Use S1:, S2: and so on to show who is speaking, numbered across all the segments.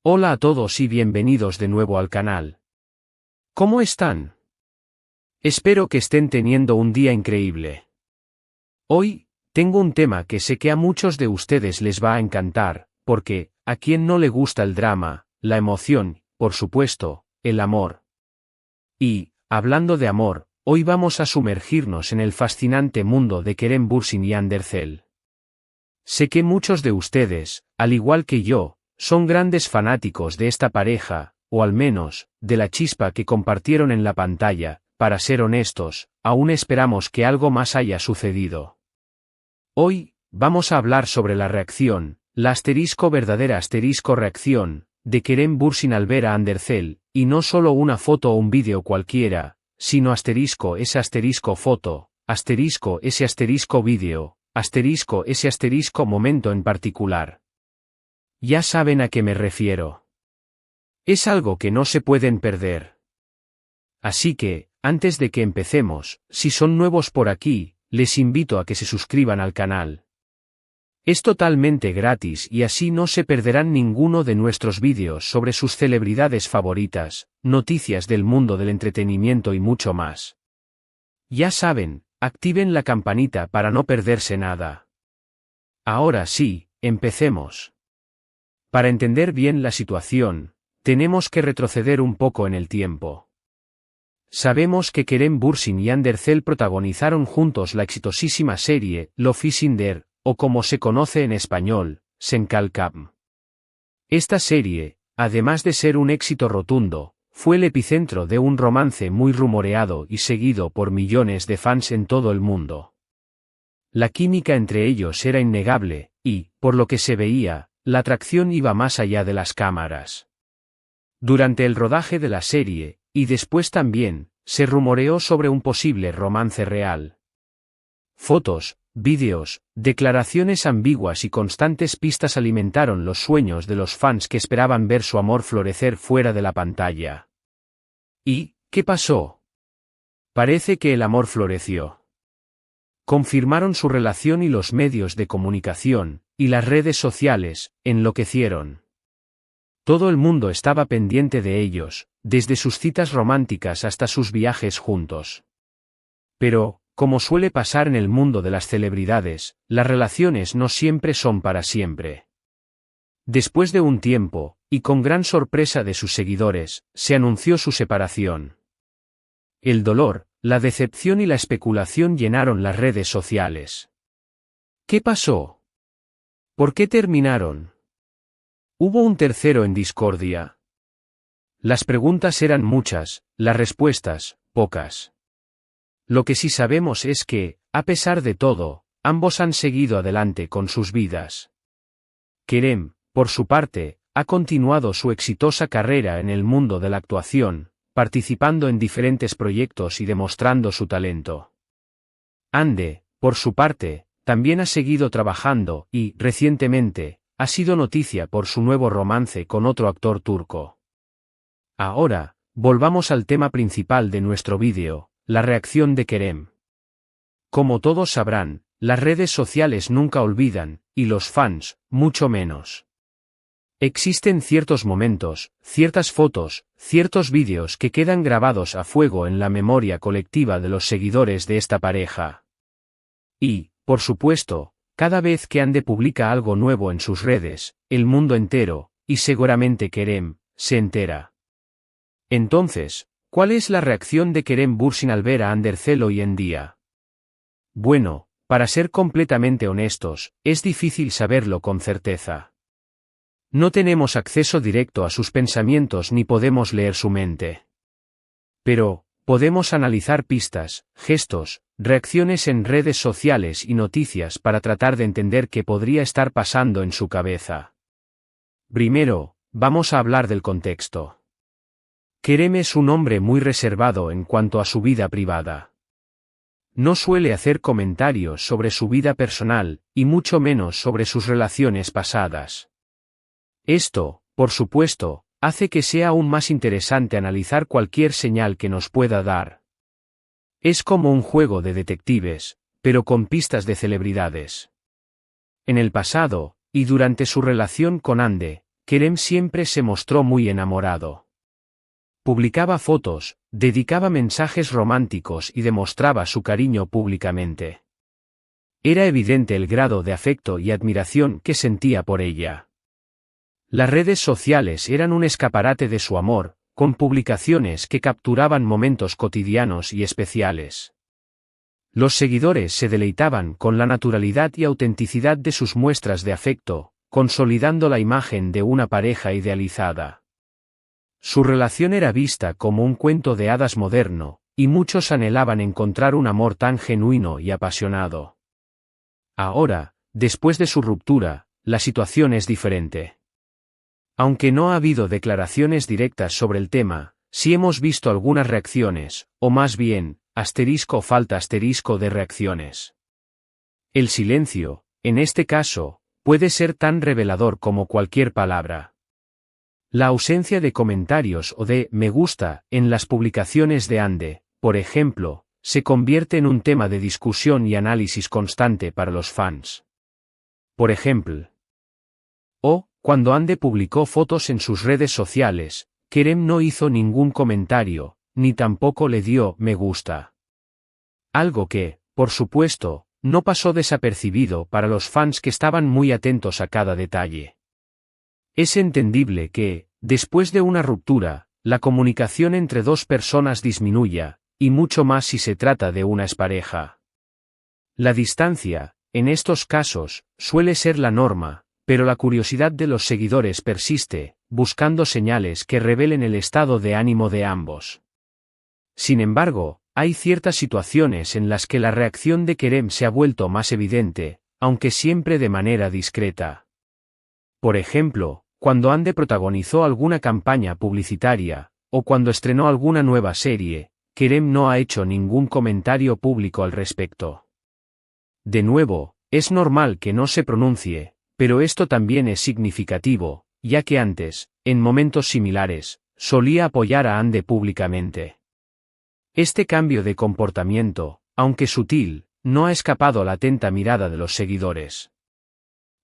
S1: Hola a todos y bienvenidos de nuevo al canal. ¿Cómo están? Espero que estén teniendo un día increíble. Hoy, tengo un tema que sé que a muchos de ustedes les va a encantar, porque, ¿a quién no le gusta el drama, la emoción, por supuesto, el amor? Y, hablando de amor, hoy vamos a sumergirnos en el fascinante mundo de Kerem Bürsin y Hande Erçel. Sé que muchos de ustedes, al igual que yo, son grandes fanáticos de esta pareja, o al menos, de la chispa que compartieron en la pantalla. Para ser honestos, aún esperamos que algo más haya sucedido. Hoy, vamos a hablar sobre la reacción, la verdadera reacción, de Kerem Bürsin al ver a Hande Erçel, y no solo una foto o un vídeo cualquiera, sino ese foto, ese vídeo, ese momento en particular. Ya saben a qué me refiero. Es algo que no se pueden perder. Así que, antes de que empecemos, si son nuevos por aquí, les invito a que se suscriban al canal. Es totalmente gratis y así no se perderán ninguno de nuestros vídeos sobre sus celebridades favoritas, noticias del mundo del entretenimiento y mucho más. Ya saben, activen la campanita para no perderse nada. Ahora sí, empecemos. Para entender bien la situación, tenemos que retroceder un poco en el tiempo. Sabemos que Kerem Bürsin y Hande Erçel protagonizaron juntos la exitosísima serie Love is in the Air, o como se conoce en español, Sen Kalkam. Esta serie, además de ser un éxito rotundo, fue el epicentro de un romance muy rumoreado y seguido por millones de fans en todo el mundo. La química entre ellos era innegable, y, por lo que se veía, la atracción iba más allá de las cámaras. Durante el rodaje de la serie, y después también, se rumoreó sobre un posible romance real. Fotos, vídeos, declaraciones ambiguas y constantes pistas alimentaron los sueños de los fans que esperaban ver su amor florecer fuera de la pantalla. ¿Y qué pasó? Parece que el amor floreció. Confirmaron su relación y los medios de comunicación, y las redes sociales, enloquecieron. Todo el mundo estaba pendiente de ellos, desde sus citas románticas hasta sus viajes juntos. Pero, como suele pasar en el mundo de las celebridades, las relaciones no siempre son para siempre. Después de un tiempo, y con gran sorpresa de sus seguidores, se anunció su separación. El dolor, la decepción y la especulación llenaron las redes sociales. ¿Qué pasó? ¿Por qué terminaron? ¿Hubo un tercero en discordia? Las preguntas eran muchas, las respuestas, pocas. Lo que sí sabemos es que, a pesar de todo, ambos han seguido adelante con sus vidas. Kerem, por su parte, ha continuado su exitosa carrera en el mundo de la actuación, participando en diferentes proyectos y demostrando su talento. Hande, por su parte, también ha seguido trabajando y, recientemente, ha sido noticia por su nuevo romance con otro actor turco. Ahora, volvamos al tema principal de nuestro vídeo, la reacción de Kerem. Como todos sabrán, las redes sociales nunca olvidan, y los fans, mucho menos. Existen ciertos momentos, ciertas fotos, ciertos vídeos que quedan grabados a fuego en la memoria colectiva de los seguidores de esta pareja. Y, por supuesto, cada vez que Hande publica algo nuevo en sus redes, el mundo entero, y seguramente Kerem, se entera. Entonces, ¿cuál es la reacción de Kerem Bürsin al ver a Hande Erçel hoy en día? Bueno, para ser completamente honestos, es difícil saberlo con certeza. No tenemos acceso directo a sus pensamientos ni podemos leer su mente. Pero, podemos analizar pistas, gestos, reacciones en redes sociales y noticias para tratar de entender qué podría estar pasando en su cabeza. Primero, vamos a hablar del contexto. Kerem es un hombre muy reservado en cuanto a su vida privada. No suele hacer comentarios sobre su vida personal, y mucho menos sobre sus relaciones pasadas. Esto, por supuesto, hace que sea aún más interesante analizar cualquier señal que nos pueda dar. Es como un juego de detectives, pero con pistas de celebridades. En el pasado, y durante su relación con Hande, Kerem siempre se mostró muy enamorado. Publicaba fotos, dedicaba mensajes románticos y demostraba su cariño públicamente. Era evidente el grado de afecto y admiración que sentía por ella. Las redes sociales eran un escaparate de su amor, con publicaciones que capturaban momentos cotidianos y especiales. Los seguidores se deleitaban con la naturalidad y autenticidad de sus muestras de afecto, consolidando la imagen de una pareja idealizada. Su relación era vista como un cuento de hadas moderno, y muchos anhelaban encontrar un amor tan genuino y apasionado. Ahora, después de su ruptura, la situación es diferente. Aunque no ha habido declaraciones directas sobre el tema, sí hemos visto algunas reacciones, o más bien, falta de reacciones. El silencio, en este caso, puede ser tan revelador como cualquier palabra. La ausencia de comentarios o de me gusta en las publicaciones de Ande, por ejemplo, se convierte en un tema de discusión y análisis constante para los fans. Por ejemplo, cuando Ande publicó fotos en sus redes sociales, Kerem no hizo ningún comentario, ni tampoco le dio me gusta. Algo que, por supuesto, no pasó desapercibido para los fans que estaban muy atentos a cada detalle. Es entendible que, después de una ruptura, la comunicación entre dos personas disminuya, y mucho más si se trata de una expareja. La distancia, en estos casos, suele ser la norma, pero la curiosidad de los seguidores persiste, buscando señales que revelen el estado de ánimo de ambos. Sin embargo, hay ciertas situaciones en las que la reacción de Kerem se ha vuelto más evidente, aunque siempre de manera discreta. Por ejemplo, cuando Ande protagonizó alguna campaña publicitaria, o cuando estrenó alguna nueva serie, Kerem no ha hecho ningún comentario público al respecto. De nuevo, es normal que no se pronuncie, pero esto también es significativo, ya que antes, en momentos similares, solía apoyar a Ande públicamente. Este cambio de comportamiento, aunque sutil, no ha escapado a la atenta mirada de los seguidores.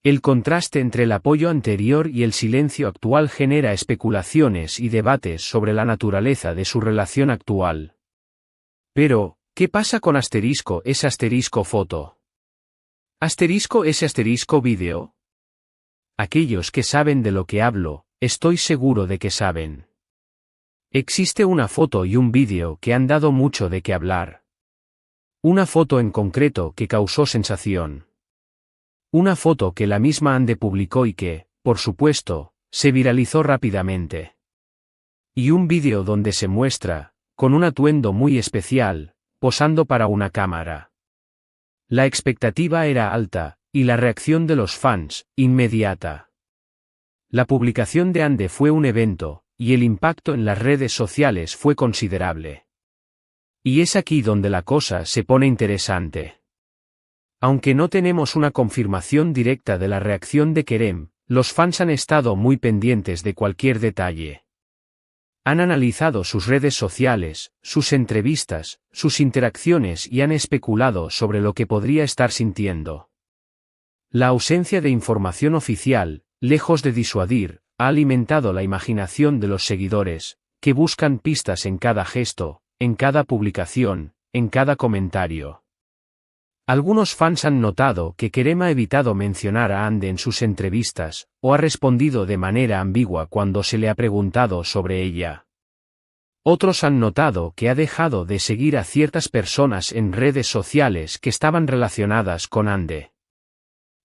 S1: El contraste entre el apoyo anterior y el silencio actual genera especulaciones y debates sobre la naturaleza de su relación actual. Pero, ¿qué pasa con *foto? *video? Aquellos que saben de lo que hablo, estoy seguro de que saben. Existe una foto y un vídeo que han dado mucho de qué hablar. Una foto en concreto que causó sensación. Una foto que la misma Ande publicó y que, por supuesto, se viralizó rápidamente. Y un vídeo donde se muestra, con un atuendo muy especial, posando para una cámara. La expectativa era alta, y la reacción de los fans, inmediata. La publicación de Ande fue un evento, y el impacto en las redes sociales fue considerable. Y es aquí donde la cosa se pone interesante. Aunque no tenemos una confirmación directa de la reacción de Kerem, los fans han estado muy pendientes de cualquier detalle. Han analizado sus redes sociales, sus entrevistas, sus interacciones y han especulado sobre lo que podría estar sintiendo. La ausencia de información oficial, lejos de disuadir, ha alimentado la imaginación de los seguidores, que buscan pistas en cada gesto, en cada publicación, en cada comentario. Algunos fans han notado que Kerem ha evitado mencionar a Ande en sus entrevistas, o ha respondido de manera ambigua cuando se le ha preguntado sobre ella. Otros han notado que ha dejado de seguir a ciertas personas en redes sociales que estaban relacionadas con Ande.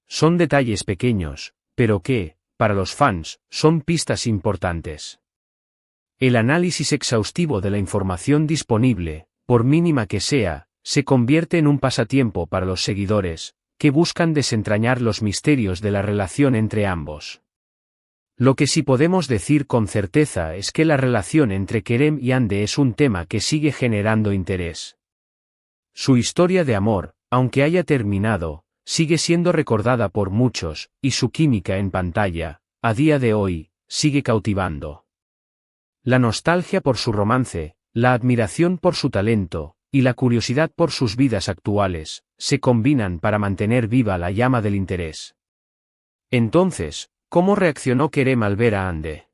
S1: Son detalles pequeños, pero que, para los fans, son pistas importantes. El análisis exhaustivo de la información disponible, por mínima que sea, se convierte en un pasatiempo para los seguidores, que buscan desentrañar los misterios de la relación entre ambos. Lo que sí podemos decir con certeza es que la relación entre Kerem y Ande es un tema que sigue generando interés. Su historia de amor, aunque haya terminado, sigue siendo recordada por muchos, y su química en pantalla, a día de hoy, sigue cautivando. La nostalgia por su romance, la admiración por su talento, y la curiosidad por sus vidas actuales, se combinan para mantener viva la llama del interés. Entonces, ¿Cómo reaccionó Kerem al ver a Ande?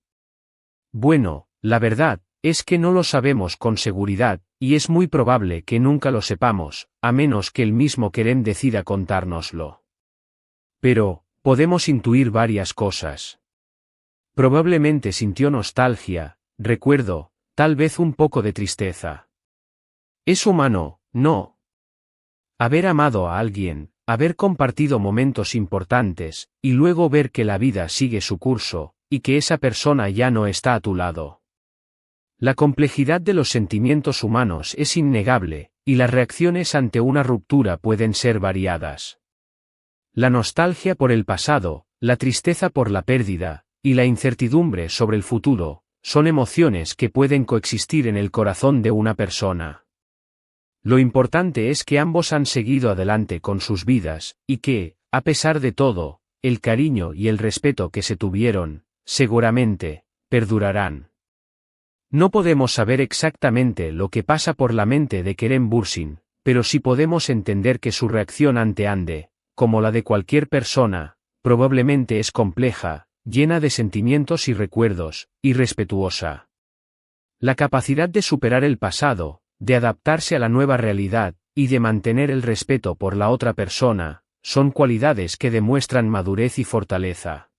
S1: Bueno, la verdad es que no lo sabemos con seguridad, y es muy probable que nunca lo sepamos, a menos que el mismo Kerem decida contárnoslo. Pero, podemos intuir varias cosas. Probablemente sintió nostalgia, recuerdo, tal vez un poco de tristeza. Es humano, ¿no? Haber amado a alguien, haber compartido momentos importantes, y luego ver que la vida sigue su curso, y que esa persona ya no está a tu lado. La complejidad de los sentimientos humanos es innegable, y las reacciones ante una ruptura pueden ser variadas. La nostalgia por el pasado, la tristeza por la pérdida, y la incertidumbre sobre el futuro, son emociones que pueden coexistir en el corazón de una persona. Lo importante es que ambos han seguido adelante con sus vidas, y que, a pesar de todo, el cariño y el respeto que se tuvieron, seguramente, perdurarán. No podemos saber exactamente lo que pasa por la mente de Kerem Bürsin, pero sí podemos entender que su reacción ante Ande, como la de cualquier persona, probablemente es compleja, llena de sentimientos y recuerdos, y respetuosa. La capacidad de superar el pasado, de adaptarse a la nueva realidad, y de mantener el respeto por la otra persona, son cualidades que demuestran madurez y fortaleza.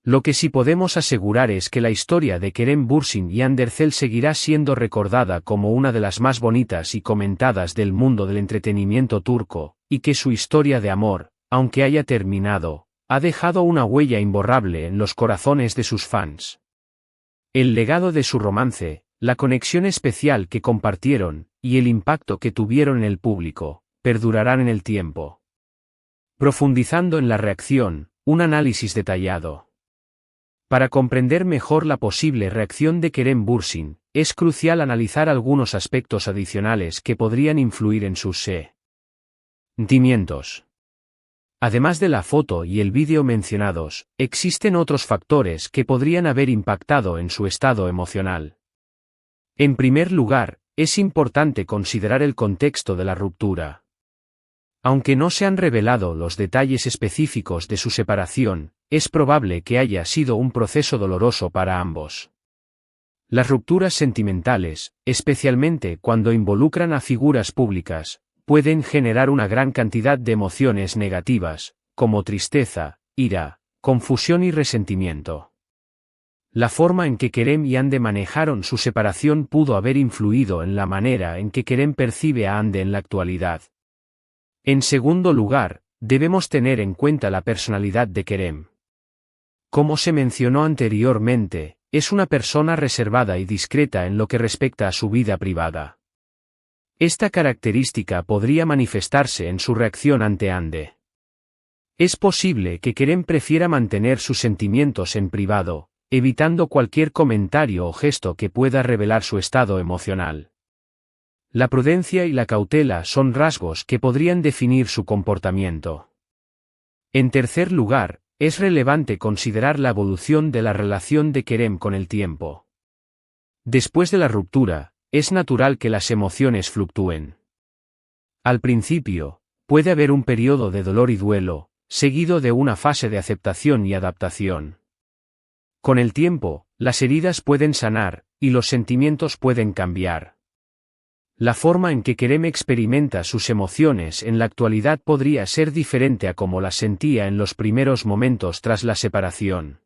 S1: Lo que sí podemos asegurar es que la historia de Kerem Bürsin y Andercel seguirá siendo recordada como una de las más bonitas y comentadas del mundo del entretenimiento turco, y que su historia de amor, aunque haya terminado, ha dejado una huella imborrable en los corazones de sus fans. El legado de su romance, la conexión especial que compartieron, y el impacto que tuvieron en el público, perdurarán en el tiempo. Profundizando en la reacción, un análisis detallado. Para comprender mejor la posible reacción de Kerem Bürsin, es crucial analizar algunos aspectos adicionales que podrían influir en sus sentimientos. Además de la foto y el vídeo mencionados, existen otros factores que podrían haber impactado en su estado emocional. En primer lugar, es importante considerar el contexto de la ruptura. Aunque no se han revelado los detalles específicos de su separación, es probable que haya sido un proceso doloroso para ambos. Las rupturas sentimentales, especialmente cuando involucran a figuras públicas, pueden generar una gran cantidad de emociones negativas, como tristeza, ira, confusión y resentimiento. La forma en que Kerem y Ande manejaron su separación pudo haber influido en la manera en que Kerem percibe a Ande en la actualidad. En segundo lugar, debemos tener en cuenta la personalidad de Kerem. Como se mencionó anteriormente, es una persona reservada y discreta en lo que respecta a su vida privada. Esta característica podría manifestarse en su reacción ante Ande. Es posible que Kerem prefiera mantener sus sentimientos en privado, evitando cualquier comentario o gesto que pueda revelar su estado emocional. La prudencia y la cautela son rasgos que podrían definir su comportamiento. En tercer lugar, es relevante considerar la evolución de la relación de Kerem con el tiempo. Después de la ruptura, es natural que las emociones fluctúen. Al principio, puede haber un periodo de dolor y duelo, seguido de una fase de aceptación y adaptación. Con el tiempo, las heridas pueden sanar, y los sentimientos pueden cambiar. La forma en que Kerem experimenta sus emociones en la actualidad podría ser diferente a como las sentía en los primeros momentos tras la separación.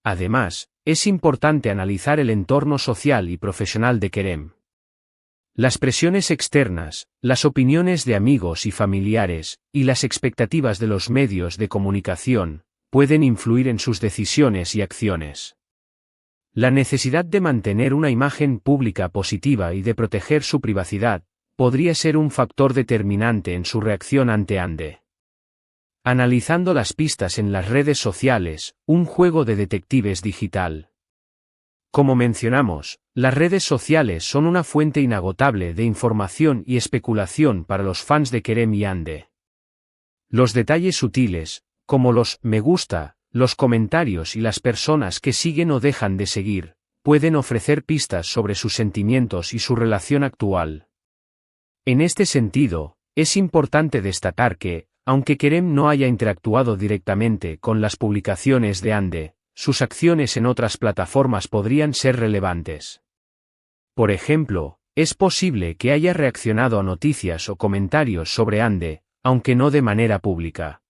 S1: Además, es importante analizar el entorno social y profesional de Kerem. Las presiones externas, las opiniones de amigos y familiares, y las expectativas de los medios de comunicación, pueden influir en sus decisiones y acciones. La necesidad de mantener una imagen pública positiva y de proteger su privacidad, podría ser un factor determinante en su reacción ante Ande. Analizando las pistas en las redes sociales, un juego de detectives digital. Como mencionamos, las redes sociales son una fuente inagotable de información y especulación para los fans de Kerem y Ande. Los detalles sutiles, como los me gusta, los comentarios y las personas que siguen o dejan de seguir, pueden ofrecer pistas sobre sus sentimientos y su relación actual. En este sentido, es importante destacar que, Aunque Kerem no haya interactuado directamente con las publicaciones de Hande, sus acciones en otras plataformas podrían ser relevantes. Por ejemplo, es posible que haya reaccionado a noticias o comentarios sobre Hande, aunque no de manera pública.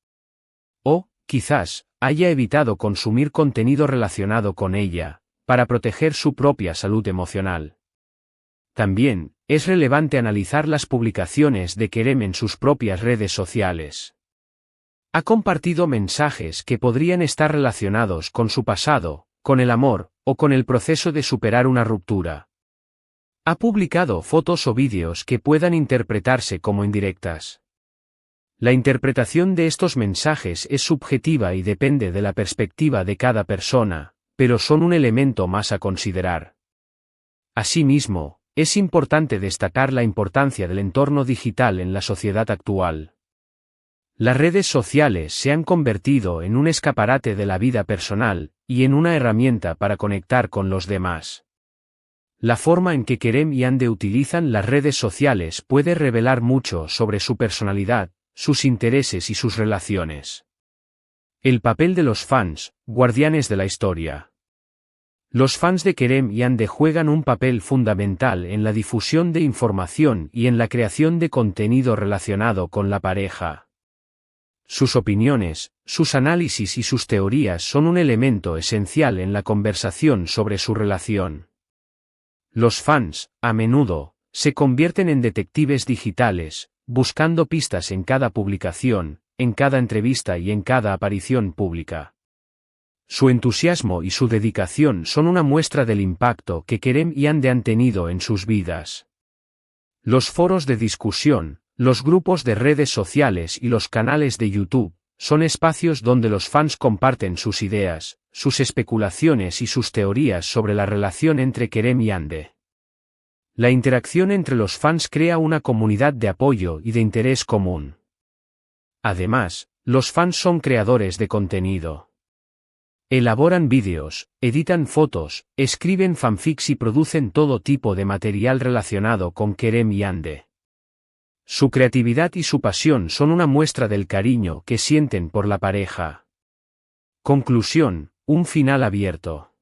S1: O, quizás, haya evitado consumir contenido relacionado con ella, para proteger su propia salud emocional. También, es relevante analizar las publicaciones de Kerem en sus propias redes sociales. Ha compartido mensajes que podrían estar relacionados con su pasado, con el amor, o con el proceso de superar una ruptura. Ha publicado fotos o vídeos que puedan interpretarse como indirectas. La interpretación de estos mensajes es subjetiva y depende de la perspectiva de cada persona, pero son un elemento más a considerar. Asimismo, es importante destacar la importancia del entorno digital en la sociedad actual. Las redes sociales se han convertido en un escaparate de la vida personal, y en una herramienta para conectar con los demás. La forma en que Kerem y Hande utilizan las redes sociales puede revelar mucho sobre su personalidad, sus intereses y sus relaciones. El papel de los fans, guardianes de la historia. Los fans de Kerem y Hande juegan un papel fundamental en la difusión de información y en la creación de contenido relacionado con la pareja. Sus opiniones, sus análisis y sus teorías son un elemento esencial en la conversación sobre su relación. Los fans, a menudo, se convierten en detectives digitales, buscando pistas en cada publicación, en cada entrevista y en cada aparición pública. Su entusiasmo y su dedicación son una muestra del impacto que Kerem y Hande han tenido en sus vidas. Los foros de discusión, los grupos de redes sociales y los canales de YouTube son espacios donde los fans comparten sus ideas, sus especulaciones y sus teorías sobre la relación entre Kerem y Hande. La interacción entre los fans crea una comunidad de apoyo y de interés común. Además, los fans son creadores de contenido. Elaboran vídeos, editan fotos, escriben fanfics y producen todo tipo de material relacionado con Kerem y Hande. Su creatividad y su pasión son una muestra del cariño que sienten por la pareja. Conclusión, un final abierto.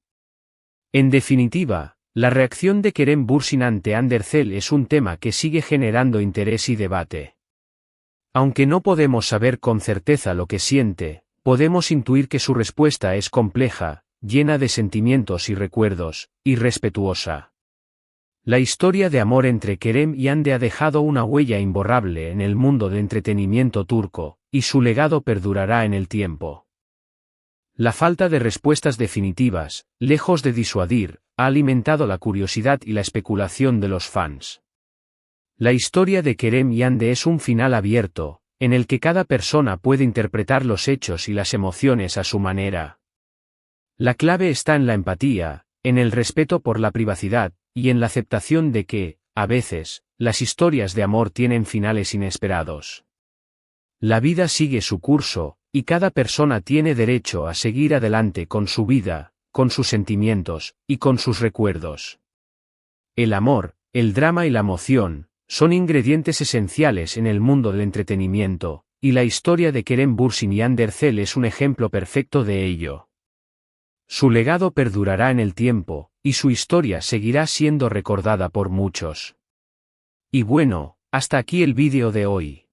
S1: En definitiva, la reacción de Kerem Bürsin ante Hande Erçel es un tema que sigue generando interés y debate. Aunque no podemos saber con certeza lo que siente, podemos intuir que su respuesta es compleja, llena de sentimientos y recuerdos, y respetuosa. La historia de amor entre Kerem y Hande ha dejado una huella imborrable en el mundo del entretenimiento turco, y su legado perdurará en el tiempo. La falta de respuestas definitivas, lejos de disuadir, ha alimentado la curiosidad y la especulación de los fans. La historia de Kerem y Hande es un final abierto, en el que cada persona puede interpretar los hechos y las emociones a su manera. La clave está en la empatía, en el respeto por la privacidad, y en la aceptación de que, a veces, las historias de amor tienen finales inesperados. La vida sigue su curso, y cada persona tiene derecho a seguir adelante con su vida, con sus sentimientos, y con sus recuerdos. El amor, el drama y la emoción, son ingredientes esenciales en el mundo del entretenimiento, y la historia de Kerem Bürsin y Hande Erçel es un ejemplo perfecto de ello. Su legado perdurará en el tiempo, y su historia seguirá siendo recordada por muchos. Y bueno, hasta aquí el vídeo de hoy.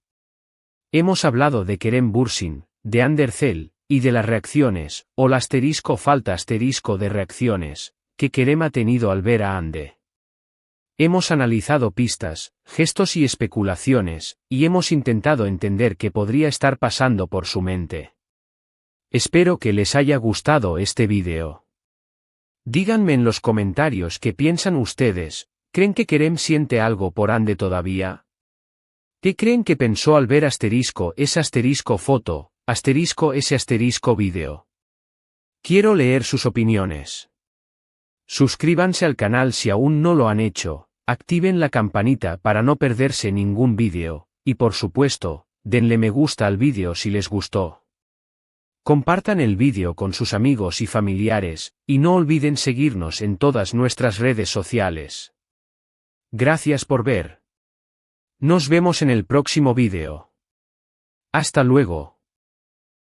S1: Hemos hablado de Kerem Bürsin, de Hande Erçel, y de las reacciones, o la falta de reacciones, que Kerem ha tenido al ver a Hande. Hemos analizado pistas, gestos y especulaciones, y hemos intentado entender qué podría estar pasando por su mente. Espero que les haya gustado este vídeo. Díganme en los comentarios qué piensan ustedes. ¿Creen que Kerem siente algo por Hande todavía? ¿Qué creen que pensó al ver esa foto, ese vídeo? Quiero leer sus opiniones. Suscríbanse al canal si aún no lo han hecho, activen la campanita para no perderse ningún vídeo, y por supuesto, denle me gusta al vídeo si les gustó. Compartan el vídeo con sus amigos y familiares, y no olviden seguirnos en todas nuestras redes sociales. Gracias por ver. Nos vemos en el próximo vídeo. Hasta luego.